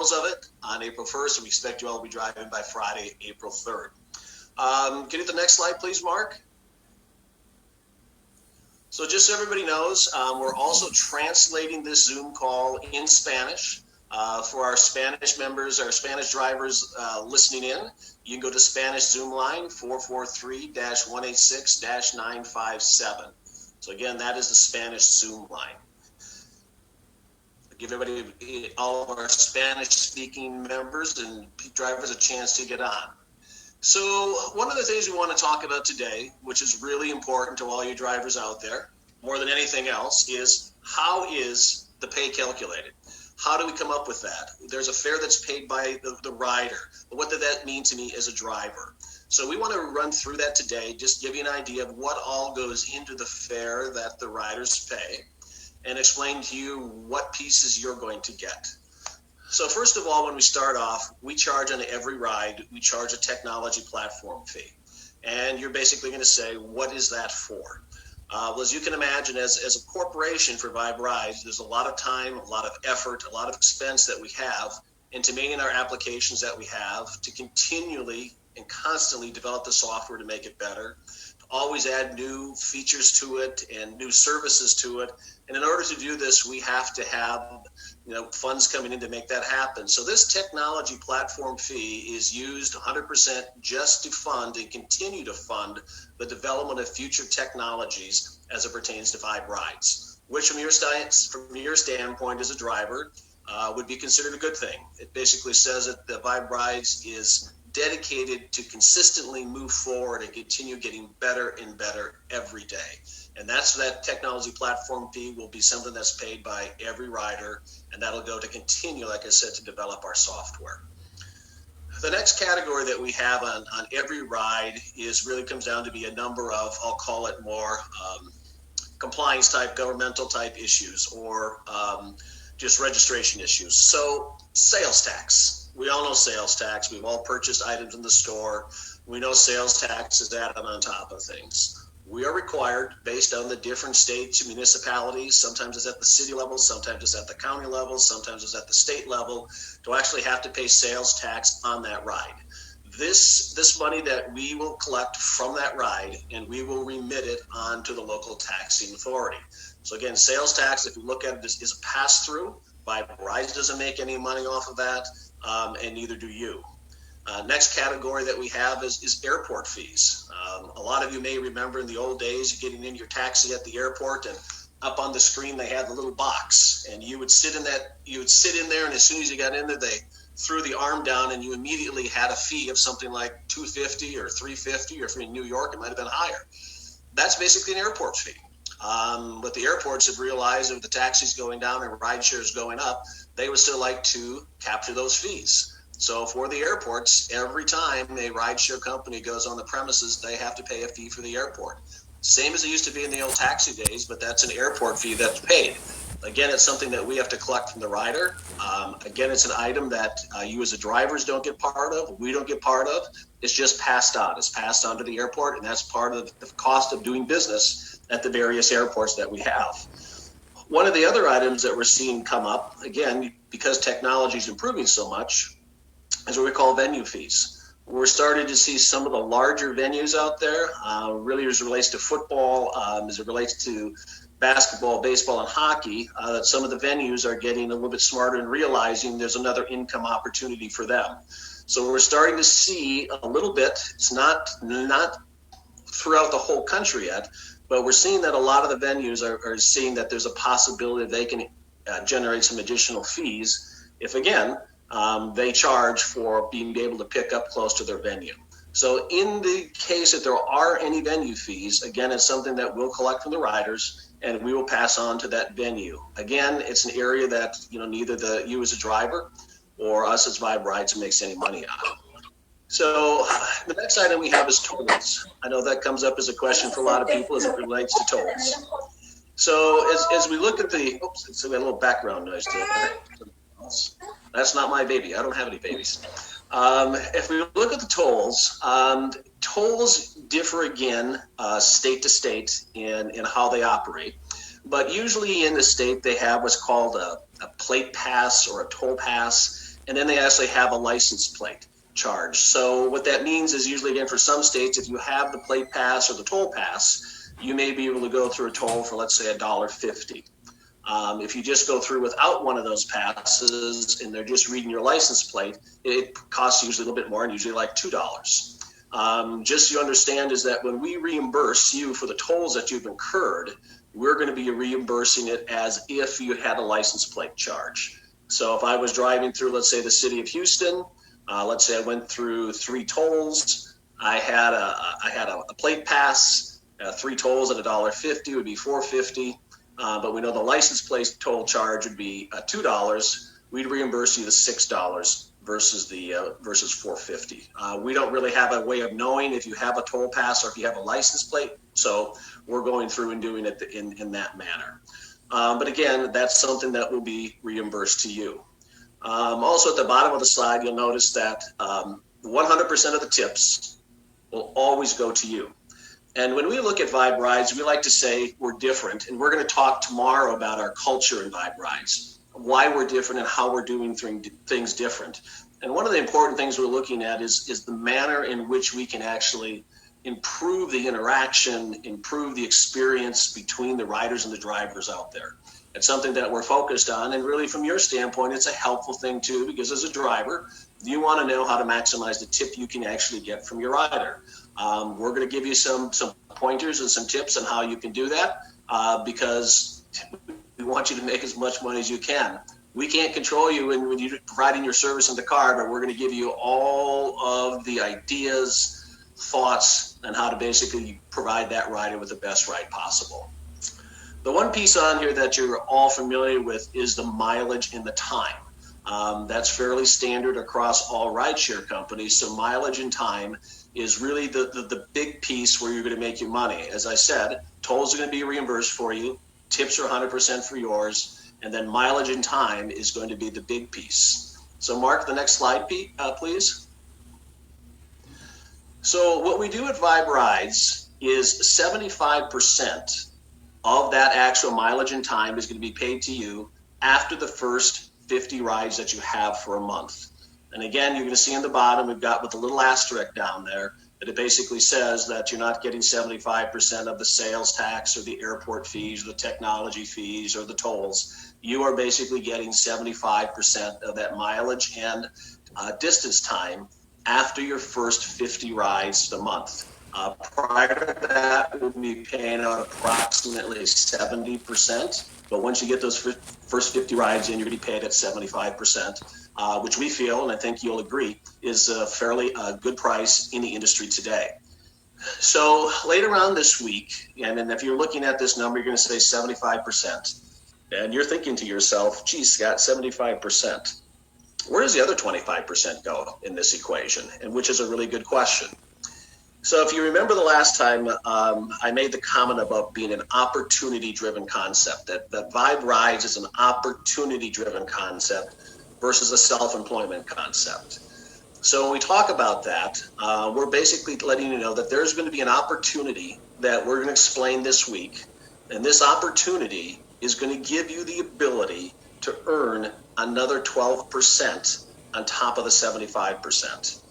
of it on April 1st, and we expect you all to be driving by Friday, April 3rd. Can you get the next slide, please, Mark? So just so everybody knows, we're also translating this Zoom call in Spanish. For our Spanish members, our Spanish drivers listening in, you can go to Spanish Zoom line 443-186-957. So again, that is the Spanish Zoom line. Give everybody, all of our Spanish-speaking members and drivers a chance to get on. So one of the things we want to talk about today, which is really important to all you drivers out there, more than anything else, is how is the pay calculated? How do we come up with that? There's a fare that's paid by the rider. But what did that mean to me as a driver? So we want to run through that today, just give you an idea of what all goes into the fare that the riders pay, and explain to you what pieces you're going to get. So first of all, when we start off, we charge on every ride, we charge a technology platform fee. And you're basically going to say, what is that for? Well, as you can imagine, as a corporation for Vibe Rides, there's a lot of time, a lot of effort, a lot of expense that we have into making our applications that we have to continually and constantly develop the software to make it better, to always add new features to it and new services to it. And in order to do this, we have to have funds coming in to make that happen. So this technology platform fee is used 100% just to fund and continue to fund the development of future technologies as it pertains to Vibe Rides, which from your standpoint as a driver would be considered a good thing. It basically says that the Vibe Rides is dedicated to consistently move forward and continue getting better and better every day. And that technology platform fee will be something that's paid by every rider, and that'll go to continue, like I said, to develop our software. The next category that we have on every ride really comes down to be a number of, I'll call it more compliance type, governmental type issues, or just registration issues. So sales tax. We all know sales tax. We've all purchased items in the store. We know sales tax is added on top of things. We are required, based on the different states and municipalities, sometimes it's at the city level, sometimes it's at the county level, sometimes it's at the state level, to actually have to pay sales tax on that ride. This money that we will collect from that ride, and we will remit it onto the local taxing authority. So again, sales tax, if you look at it, is a pass-through. Vibe Rides doesn't make any money off of that, and neither do you. Next category that we have is airport fees. A lot of you may remember in the old days getting in your taxi at the airport, and up on the screen they had the little box, and you would sit in there, and as soon as you got in there, they threw the arm down, and you immediately had a fee of something like $250 or $350, or if you're in New York, it might have been higher. That's basically an airport fee. But the airports have realized if the taxis going down and ride shares going up, they would still like to capture those fees. So for the airports, every time a rideshare company goes on the premises, they have to pay a fee for the airport. Same as it used to be in the old taxi days, but that's an airport fee that's paid. Again, it's something that we have to collect from the rider. Again, it's an item that you as the drivers don't get part of, we don't get part of. It's just passed on. It's passed on to the airport, and that's part of the cost of doing business at the various airports that we have. One of the other items that we're seeing come up, again, because technology is improving so much, is what we call venue fees. We're starting to see some of the larger venues out there, really as it relates to football, as it relates to basketball, baseball, and hockey, that some of the venues are getting a little bit smarter and realizing there's another income opportunity for them. So we're starting to see a little bit, it's not throughout the whole country yet, but we're seeing that a lot of the venues are seeing that there's a possibility they can generate some additional fees if, again, they charge for being able to pick up close to their venue. So in the case that there are any venue fees, again, it's something that we'll collect from the riders and we will pass on to that venue. Again, it's an area that neither you as a driver or us as Vibe Rides makes any money on. So the next item we have is tolls. I know that comes up as a question for a lot of people as it relates to tolls. So as we look at the, oops, it's a little background noise to it. That's not my baby. I don't have any babies. If we look at the tolls, tolls differ again state to state in how they operate. But usually in the state they have what's called a plate pass or a toll pass. and then they actually have a license plate charge. So what that means is usually, again, for some states, if you have the plate pass or the toll pass, you may be able to go through a toll for, let's say, $1.50. If you just go through without one of those passes and they're just reading your license plate, it costs usually a little bit more, and usually like $2. Just so you understand is that when we reimburse you for the tolls that you've incurred, we're going to be reimbursing it as if you had a license plate charge. So if I was driving through, let's say, the city of Houston, let's say I went through 3 tolls, I had a plate pass, 3 tolls at $1.50 would be $4.50. But we know the license plate toll charge would be $2. We'd reimburse you the $6 versus $4.50. We don't really have a way of knowing if you have a toll pass or if you have a license plate, so we're going through and doing it in that manner. But again, that's something that will be reimbursed to you. Also, at the bottom of the slide, you'll notice that 100% of the tips will always go to you. And when we look at Vibe Rides, we like to say we're different. And we're going to talk tomorrow about our culture in Vibe Rides, why we're different and how we're doing things different. And one of the important things we're looking at is the manner in which we can actually improve the interaction, improve the experience between the riders and the drivers out there. It's something that we're focused on. And really, from your standpoint, it's a helpful thing, too, because as a driver, you want to know how to maximize the tip you can actually get from your rider. We're going to give you some pointers and some tips on how you can do that because we want you to make as much money as you can. We can't control you when you're providing your service in the car, but we're going to give you all of the ideas, thoughts, on how to basically provide that rider with the best ride possible. The one piece on here that you're all familiar with is the mileage and the time. That's fairly standard across all rideshare companies. So mileage and time is really the big piece where you're going to make your money. As I said, tolls are going to be reimbursed for you. Tips are 100% for yours. And then mileage and time is going to be the big piece. So Mark, the next slide, please. So what we do at Vibe Rides is 75% of that actual mileage and time is going to be paid to you after the first 50 rides that you have for a month. And again, you're going to see in the bottom, we've got with a little asterisk down there, that it basically says that you're not getting 75% of the sales tax or the airport fees or the technology fees or the tolls. You are basically getting 75% of that mileage and distance time after your first 50 rides a month. Prior to that, we'll be paying out approximately 70%. But once you get those first 50 rides in, you're going to be paid at 75%, which we feel, and I think you'll agree, is a fairly good price in the industry today. So later on this week, and then if you're looking at this number, you're going to say 75%. And you're thinking to yourself, geez, Scott, 75%. Where does the other 25% go in this equation? And which is a really good question. So if you remember the last time, I made the comment about being an opportunity-driven concept, that Vibe Rides is an opportunity-driven concept versus a self-employment concept. So when we talk about that, we're basically letting you know that there's going to be an opportunity that we're going to explain this week. And this opportunity is going to give you the ability to earn another 12% on top of the 75%.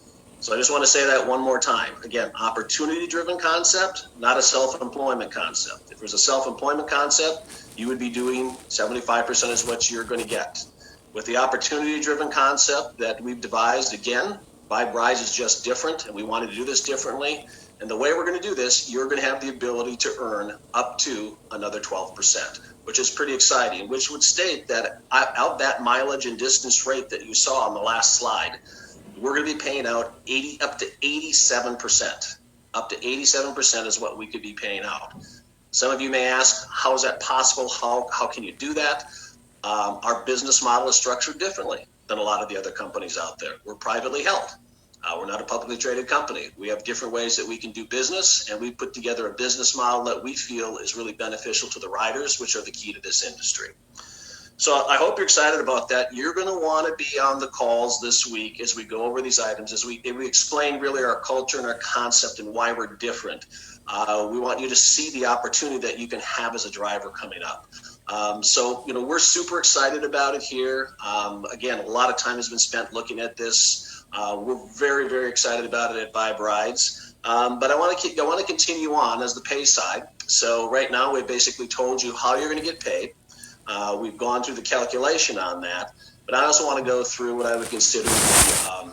So I just want to say that one more time. Again, opportunity-driven concept, not a self-employment concept. If there's a self-employment concept, you would be doing 75% is what you're going to get. With the opportunity-driven concept that we've devised, again, Vibe Rides is just different, and we wanted to do this differently. And the way we're going to do this, you're going to have the ability to earn up to another 12%, which is pretty exciting, which would state that out that mileage and distance rate that you saw on the last slide, we're going to be paying out up to 87%. Up to 87% is what we could be paying out. Some of you may ask, how is that possible? How can you do that? Our business model is structured differently than a lot of the other companies out there. We're privately held. We're not a publicly traded company. We have different ways that we can do business, and we put together a business model that we feel is really beneficial to the riders, which are the key to this industry. So I hope you're excited about that. You're going to want to be on the calls this week as we go over these items, as we explain really our culture and our concept and why we're different. We want you to see the opportunity that you can have as a driver coming up. So, we're super excited about it here. Again, a lot of time has been spent looking at this. We're very, very excited about it at Vibe Rides. But I want to continue on as the pay side. So right now we've basically told you how you're going to get paid. We've gone through the calculation on that, but I also want to go through what I would consider the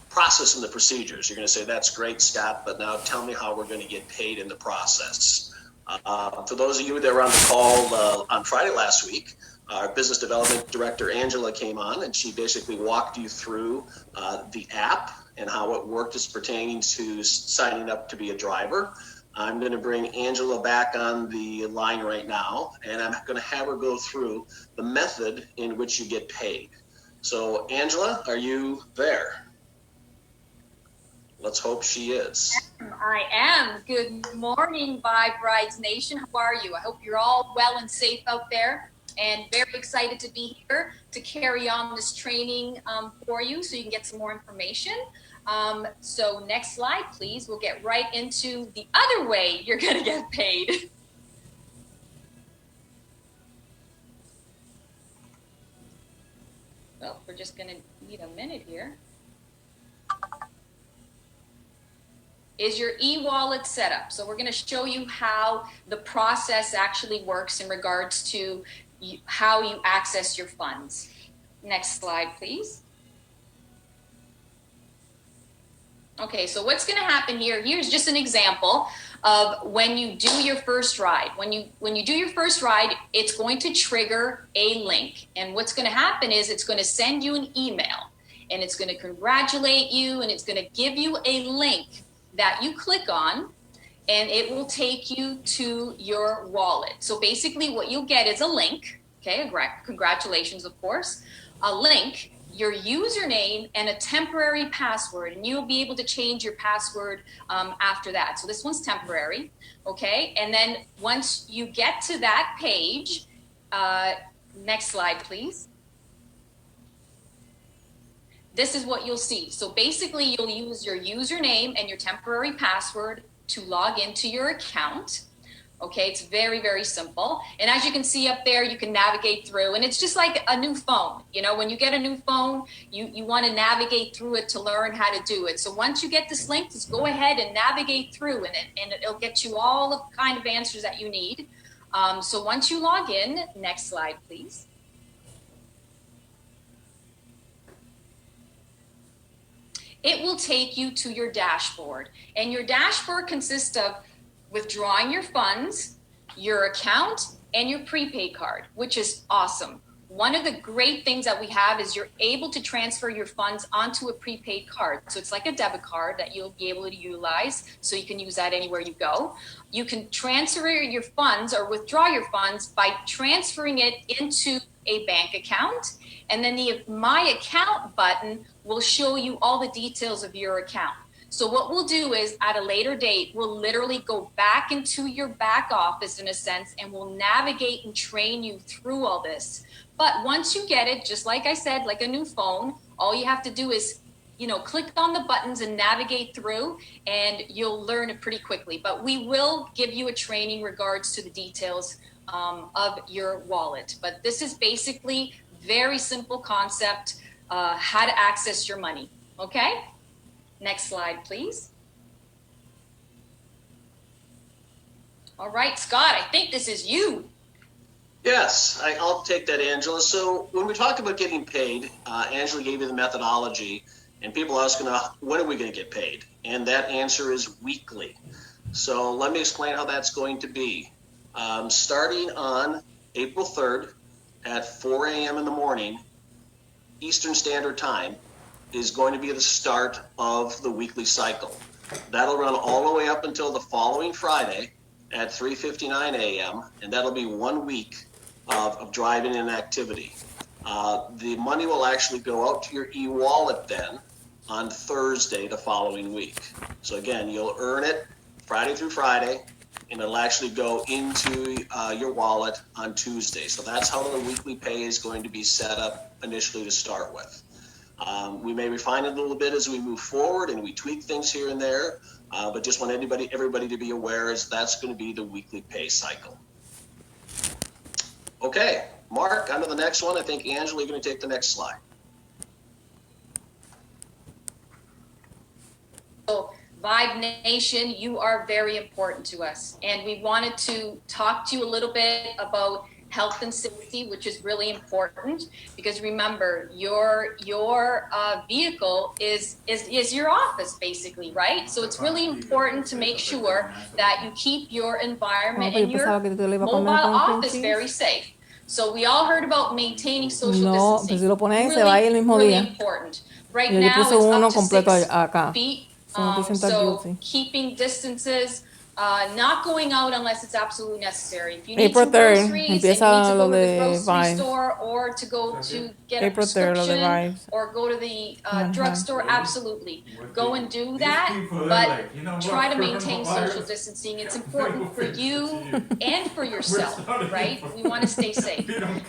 process and the procedures. You're going to say, that's great, Scott, but now tell me how we're going to get paid in the process. For those of you that were on the call on Friday last week, our business development director, Angela, came on and she basically walked you through the app and how it worked as pertaining to signing up to be a driver. I'm going to bring Angela back on the line right now, and I'm going to have her go through the method in which you get paid. So, Angela, are you there? Let's hope she is. I am. Good morning, Vibe Rides Nation. How are you? I hope you're all well and safe out there, and very excited to be here to carry on this training for you so you can get some more information. So next slide, please. We'll get right into the other way you're going to get paid. Well, we're just going to need a minute here. Is your EWallet setup. So we're going to show you how the process actually works in regards to how you access your funds. Next slide, please. Okay, so what's going to happen here? Here's just an example of when you do your first ride. When you do your first ride, it's going to trigger a link. And what's going to happen is it's going to send you an email, and it's going to congratulate you, and it's going to give you a link that you click on, and it will take you to your wallet. So basically what you'll get is a link, okay, congratulations, of course, a link, your username, and a temporary password, and you'll be able to change your password after that. So this one's temporary, okay? And then once you get to that page, next slide, please. This is what you'll see. So basically you'll use your username and your temporary password to log into your account. Okay, it's very, very simple. And as you can see up there, you can navigate through, and it's just like a new phone. You know, when you get a new phone, you want to navigate through it to learn how to do it. So once you get this link, just go ahead and navigate through, and it'll get you all the kind of answers that you need. So once you log in, next slide, please. It will take you to your dashboard, and your dashboard consists of withdrawing your funds, your account, and your prepaid card, which is awesome. One of the great things that we have is you're able to transfer your funds onto a prepaid card. So it's like a debit card that you'll be able to utilize, so you can use that anywhere you go. You can transfer your funds or withdraw your funds by transferring it into a bank account, and then the My Account button will show you all the details of your account. So what we'll do is at a later date, we'll literally go back into your back office in a sense, and we'll navigate and train you through all this. But once you get it, just like I said, like a new phone, all you have to do is, click on the buttons and navigate through, and you'll learn it pretty quickly. But we will give you a training regards to the details of your wallet. But this is basically very simple concept, how to access your money, okay? Next slide, please. All right, Scott, I think this is you. Yes, I'll take that, Angela. So when we talk about getting paid, Angela gave you the methodology, and people are asking, when are we going to get paid? And that answer is weekly. So let me explain how that's going to be. Starting on April 3rd at 4 a.m. in the morning, Eastern Standard Time, is going to be the start of the weekly cycle. That'll run all the way up until the following Friday at 3:59 a.m., and that'll be 1 week of driving and activity. The money will actually go out to your e-wallet then on Thursday the following week. So again, you'll earn it Friday through Friday, and it'll actually go into your wallet on Tuesday. So that's how the weekly pay is going to be set up initially to start with. We may refine it a little bit as we move forward and we tweak things here and there, but just want everybody to be aware is that's going to be the weekly pay cycle. Okay, Mark, on to the next one. I think Angela, you're going to take the next slide. So, Vibe Nation, you are very important to us. And we wanted to talk to you a little bit about health and safety, which is really important because remember, your vehicle is your office basically, right? So it's really important to make sure that you keep your environment and your mobile office very safe. So we all heard about maintaining social distancing. Pues si lo pones ahí, really, se va ahí el mismo really día. important. Right Yo now puse it's uno up to completo 6 acá. feet. So no te sientas guilty. Keeping distances, not going out unless it's absolutely necessary. If you need April some 3rd groceries and you need to empieza go lo to the de grocery Vibes. store or to go to get a April 3rd, lo de prescription Vibes. or go to the drugstore, absolutely. Go and do that, but try to maintain social distancing. It's important for you and for yourself, right? We want to stay safe.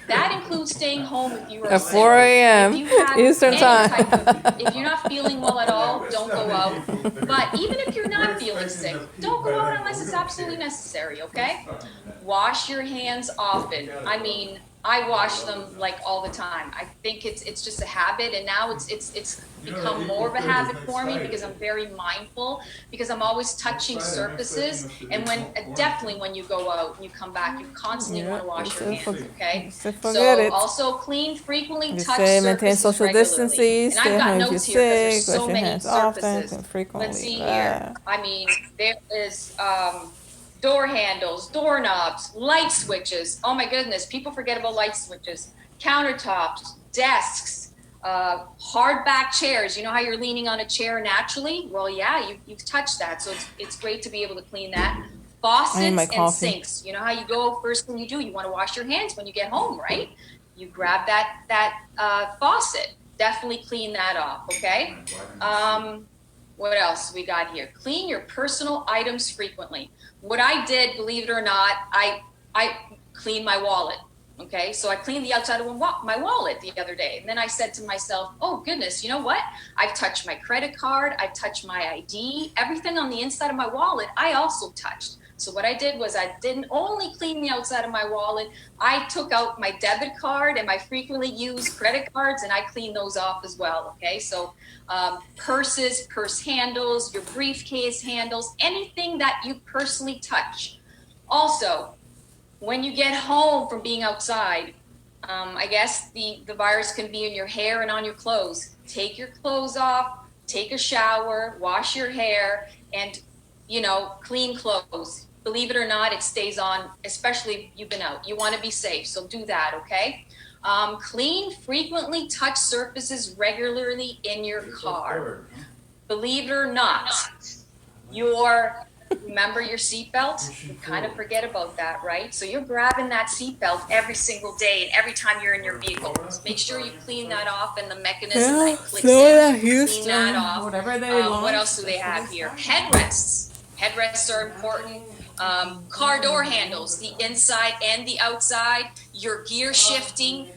That includes staying home if you are At sick. 4 a.m. If you have Eastern any time. type of, if you're not feeling well at all, don't go out. But even if you're not feeling sick, don't go out unless it's absolutely necessary, okay? Wash your hands often. I mean, I wash them like all the time. I think it's just a habit, and now it's become more of a habit for me because I'm very mindful, because I'm always touching surfaces, and definitely when you go out and you come back, you constantly want to wash your hands, okay? So also clean frequently, touch maintain surfaces social regularly. distances, And I've got stay home if notes you're here because there's sick, so wash your many hands often, surfaces. frequently. Let's see here. I mean, there is door handles, doorknobs, light switches. Oh my goodness, people forget about light switches. Countertops, desks, hard back chairs. You know how you're leaning on a chair naturally? Well, yeah, you've touched that. So it's great to be able to clean that. Faucets and sinks. You know how you go, first thing you do, you want to wash your hands when you get home, right? You grab that faucet. Definitely clean that off, okay? What else we got here? Clean your personal items frequently. What I did, believe it or not, I cleaned my wallet. Okay, so I cleaned the outside of my wallet the other day. And then I said to myself, oh goodness, you know what? I've touched my credit card, I've touched my ID, everything on the inside of my wallet, I also touched. So what I did was I didn't only clean the outside of my wallet, I took out my debit card and my frequently used credit cards and I cleaned those off as well, okay? So purses, purse handles, your briefcase handles, anything that you personally touch. Also, when you get home from being outside, I guess the virus can be in your hair and on your clothes. Take your clothes off, take a shower, wash your hair, and clean clothes. Believe it or not, it stays on, especially if you've been out. You want to be safe, so do that, okay? Clean, frequently touch surfaces regularly in your car. Believe it or not, remember your seatbelt? You kind of forget about that, right? So you're grabbing that seatbelt every single day and every time you're in your vehicle. So make sure you clean that off and the mechanism that clicks in, clean that off. What else do they have here? Headrests. Headrests are important. Car door handles, the inside and the outside, your gear shifting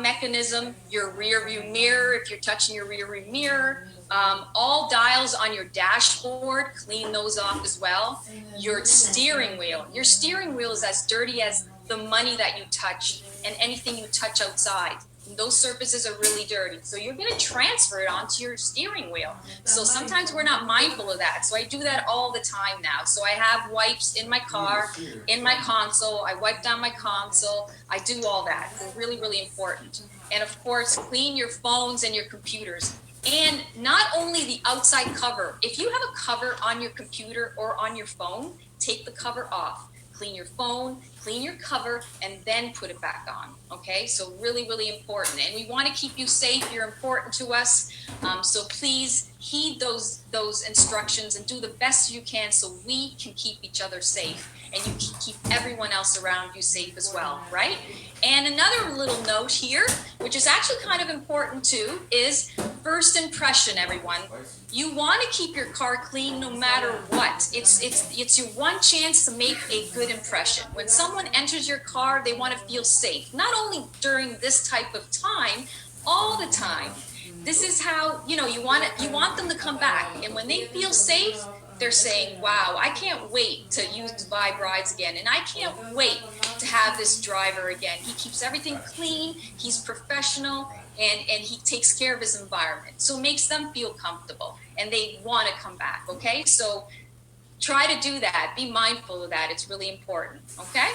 mechanism, your rear view mirror, if you're touching your rear view mirror, all dials on your dashboard, clean those off as well. Your steering wheel is as dirty as the money that you touch and anything you touch outside. Those surfaces are really dirty. So you're going to transfer it onto your steering wheel. So sometimes we're not mindful of that. So I do that all the time now. So I have wipes in my car, in my console. I wipe down my console. I do all that. It's really, really important. And of course, clean your phones and your computers. And not only the outside cover. If you have a cover on your computer or on your phone, take the cover off. Clean your phone, clean your cover, and then put it back on, okay? So really, really important. And we want to keep you safe. You're important to us. So please heed those instructions and do the best you can so we can keep each other safe and you can keep everyone else around you safe as well, right? And another little note here, which is actually kind of important too, is first impression, everyone. You want to keep your car clean no matter what. It's your one chance to make a good impression. When someone enters your car, they want to feel safe. Not only during this type of time, all the time. This is how, you want them to come back. And when they feel safe, they're saying, wow, I can't wait to use Vibe Rides again. And I can't wait to have this driver again. He keeps everything clean, he's professional, and he takes care of his environment. So it makes them feel comfortable and they want to come back, okay? So try to do that. Be mindful of that. It's really important, okay?